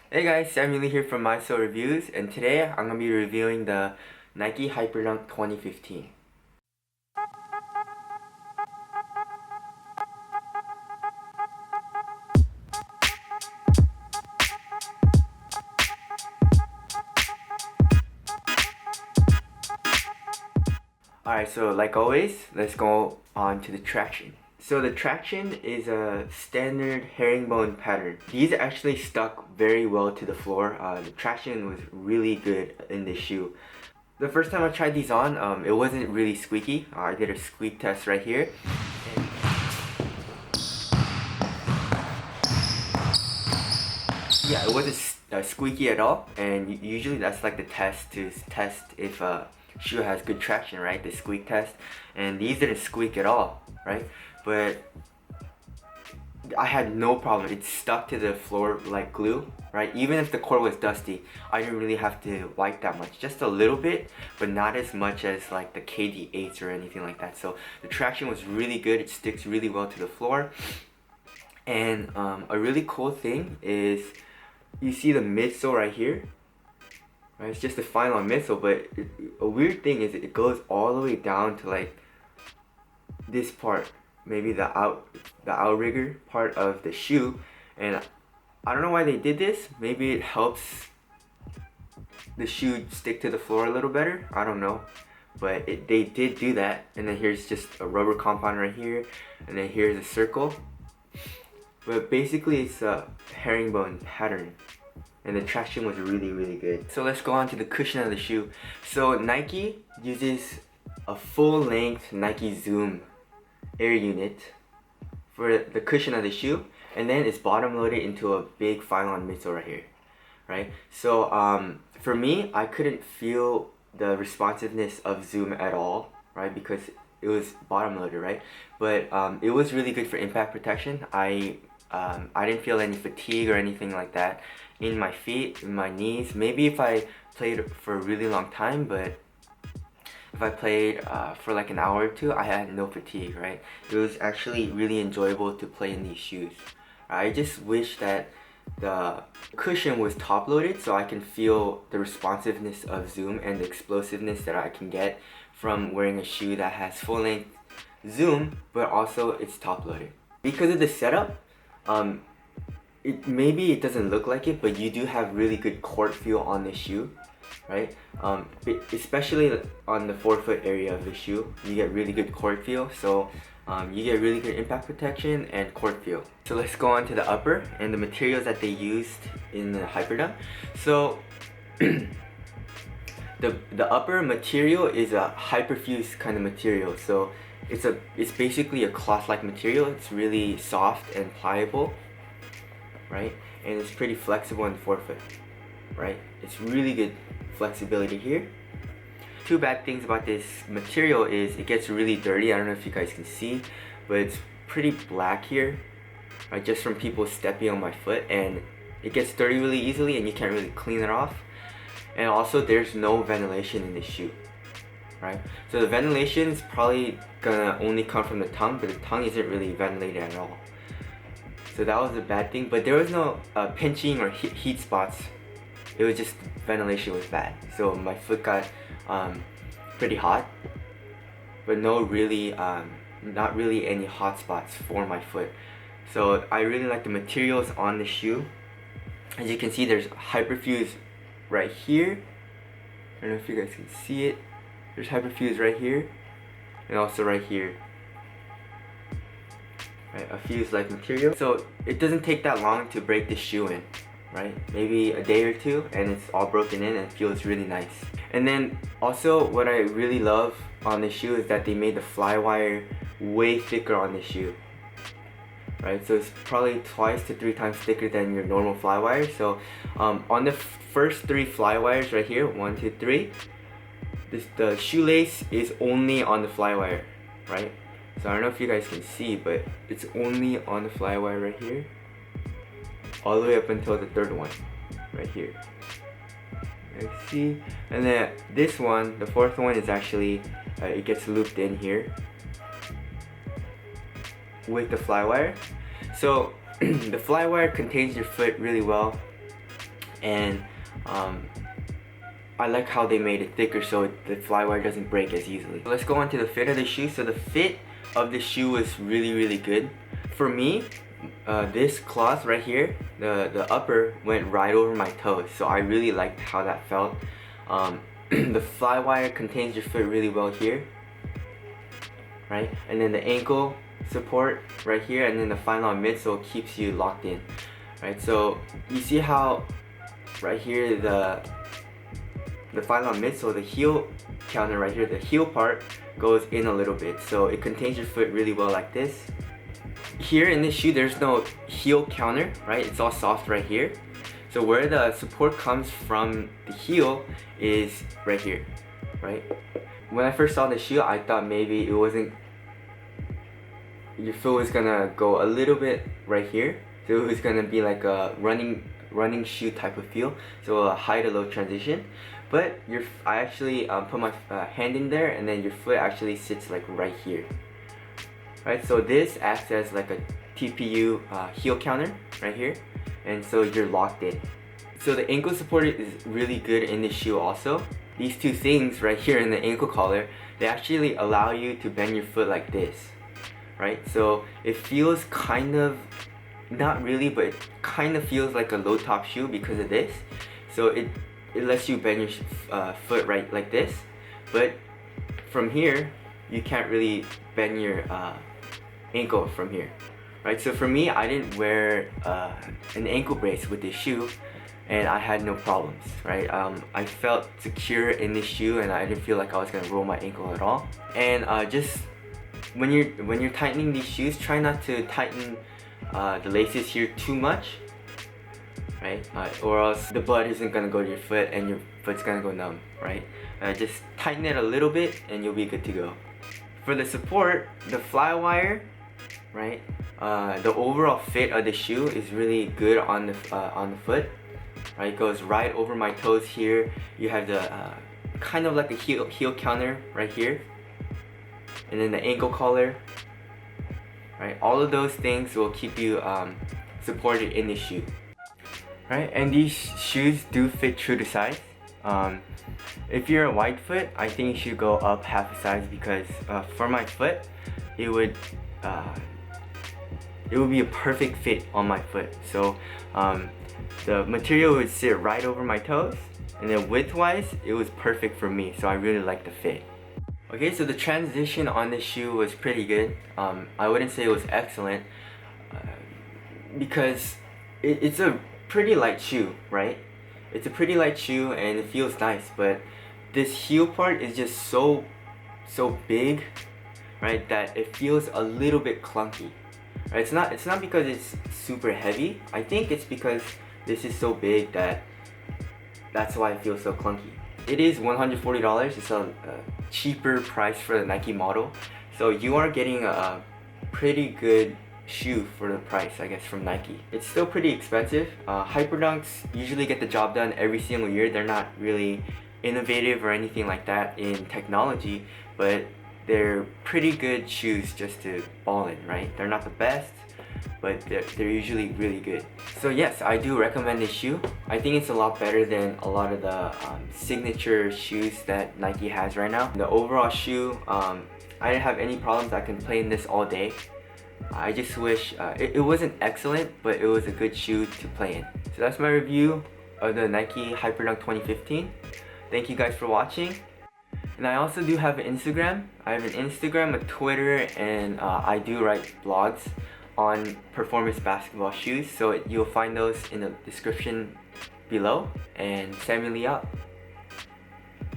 Hey guys, Samuel here from Midsole Reviews, and today I'm going to be reviewing the Nike Hyperdunk 2015. Alright, so like always, let's go on to the traction. So the traction is a standard herringbone pattern. These actually stuck very well to the floor. The traction was really good in this shoe. The first time I tried these on, it wasn't really squeaky. I did a squeak test right here. Yeah, it wasn't squeaky at all, and usually that's like the test to test if a shoe has good traction, right? The squeak test, and these didn't squeak at all, right? But I had no problem. It stuck to the floor like glue, right? Even if the court was dusty, I didn't really have to wipe that much. Just a little bit, but not as much as like the KD8s or anything like that. So the traction was really good. It sticks really well to the floor. And a really cool thing is you see the midsole right here, right? It's just a final midsole, but a weird thing is it goes all the way down to like this part, maybe the outrigger part of the shoe, and I don't know why they did this. Maybe it helps the shoe stick to the floor a little better. I don't know, but they did do that. And then here's just a rubber compound right here, and then here's a circle. But basically it's a herringbone pattern, and the traction was really good. So let's go on to the cushion of the shoe. So Nike uses a full length Nike Zoom air unit for the cushion of the shoe, and then it's bottom loaded into a big Phylon midsole right here, right? So for me, I couldn't feel the responsiveness of Zoom at all, right? Because it was bottom loaded, right? But it was really good for impact protection. I didn't feel any fatigue or anything like that in my feet, in my knees. Maybe if I played for a really long time, but if I played for like an hour or two, I had no fatigue, right? It was actually really enjoyable to play in these shoes. I just wish that the cushion was top loaded so I can feel the responsiveness of Zoom and the explosiveness that I can get from wearing a shoe that has full length Zoom, but also it's top loaded. Because of the setup, maybe it doesn't look like it, but you do have really good court feel on the shoe, right? Especially on the forefoot area of the shoe, you get really good court feel. So you get really good impact protection and court feel. So let's go on to the upper and the materials that they used in the Hyperdunk. So the upper material is a hyperfuse kind of material. So it's basically a cloth-like material. It's really soft and pliable, right? And it's pretty flexible in the forefoot, right? It's really good flexibility here. Two bad things about this material is it gets really dirty. I don't know if you guys can see, but it's pretty black here, right? Just from people stepping on my foot, and it gets dirty really easily and you can't really clean it off. And also there's no ventilation in this shoe, right? So the ventilation is probably gonna only come from the tongue, but the tongue isn't really ventilated at all. So that was a bad thing, but there was no pinching or heat spots. It was just ventilation was bad. So my foot got pretty hot, but not really any hot spots for my foot. So I really like the materials on the shoe. As you can see, there's hyperfuse right here. I don't know if you guys can see it. There's hyperfuse right here, and also right here. Right, a fuse-like material. So it doesn't take that long to break the shoe in, right? Maybe a day or two, and it's all broken in and feels really nice. And then also what I really love on the shoe is that they made the flywire way thicker on the shoe, right? So it's probably 2 to 3 times thicker than your normal flywire. So on the first 3 flywires right here, 1, 2, 3, the shoelace is only on the flywire, right? So I don't know if you guys can see, but it's only on the flywire right here, all the way up until the 3rd one, right here. You guys see? And then this one, the 4th one, is actually, it gets looped in here with the flywire. So the flywire contains your foot really well. and I like how they made it thicker so the flywire doesn't break as easily. Let's go on to the fit of the shoe. So the fit of the shoe was really good. For me, this cloth right here, the upper went right over my toes, so I really liked how that felt. The flywire contains your foot really well here, right? And then the ankle support right here, and then the final midsole keeps you locked in, right? So you see how right here the final midsole, the heel counter right here, the heel part goes in a little bit, so it contains your foot really well like this. Here in this shoe there's no heel counter, right? It's all soft right here. So where the support comes from the heel is right here, right? When I first saw the shoe, I thought maybe your foot was gonna go a little bit right here, so it was gonna be like a running shoe type of feel, so a high to low transition. But I actually put my hand in there, and then your foot actually sits like right here, right? So this acts as like a TPU heel counter right here, and so you're locked in. So the ankle support is really good in this shoe also. These two things right here in the ankle collar, they actually allow you to bend your foot like this, right? So it feels kind of, not really, but it kind of feels like a low top shoe because of this. So it lets you bend your foot right like this, but from here you can't really bend your ankle from here, right? So for me, I didn't wear an ankle brace with this shoe, and I had no problems, right? I felt secure in this shoe, and I didn't feel like I was gonna roll my ankle at all. And just when you're tightening these shoes, try not to tighten the laces here too much, right? Or else the blood isn't gonna go to your foot and your foot's gonna go numb, right? Just tighten it a little bit and you'll be good to go. For the support, the flywire, right? The overall fit of the shoe is really good on the foot, right? It goes right over my toes here. You have the kind of like a heel counter right here, and then the ankle collar, right? All of those things will keep you supported in the shoe, right? And these shoes do fit true to size. If you're a wide foot, I think you should go up half a size, because for my foot, it would be a perfect fit on my foot. So the material would sit right over my toes, and then width-wise, it was perfect for me. So I really like the fit. Okay, so the transition on this shoe was pretty good. I wouldn't say it was excellent because it's a pretty light shoe, right? It's a pretty light shoe and it feels nice, but this heel part is just so big, right, that it feels a little bit clunky, right? It's not because it's super heavy. I think it's because this is so big that's why it feels so clunky. It is $140. It's a cheaper price for the Nike model, so you are getting a pretty good shoe for the price, I guess, from Nike. It's still pretty expensive. Hyperdunks usually get the job done every single year. They're not really innovative or anything like that in technology, but they're pretty good shoes just to ball in, right? They're not the best, but they're usually really good. So yes, I do recommend this shoe. I think it's a lot better than a lot of the signature shoes that Nike has right now. The overall shoe, I didn't have any problems. I can play in this all day. I just wish it wasn't excellent, but it was a good shoe to play in. So that's my review of the Nike Hyperdunk 2015. Thank you guys for watching. And I also do have an Instagram. I have an Instagram, a Twitter, and I do write blogs on performance basketball shoes. So you'll find those in the description below. And Samuel Lee out.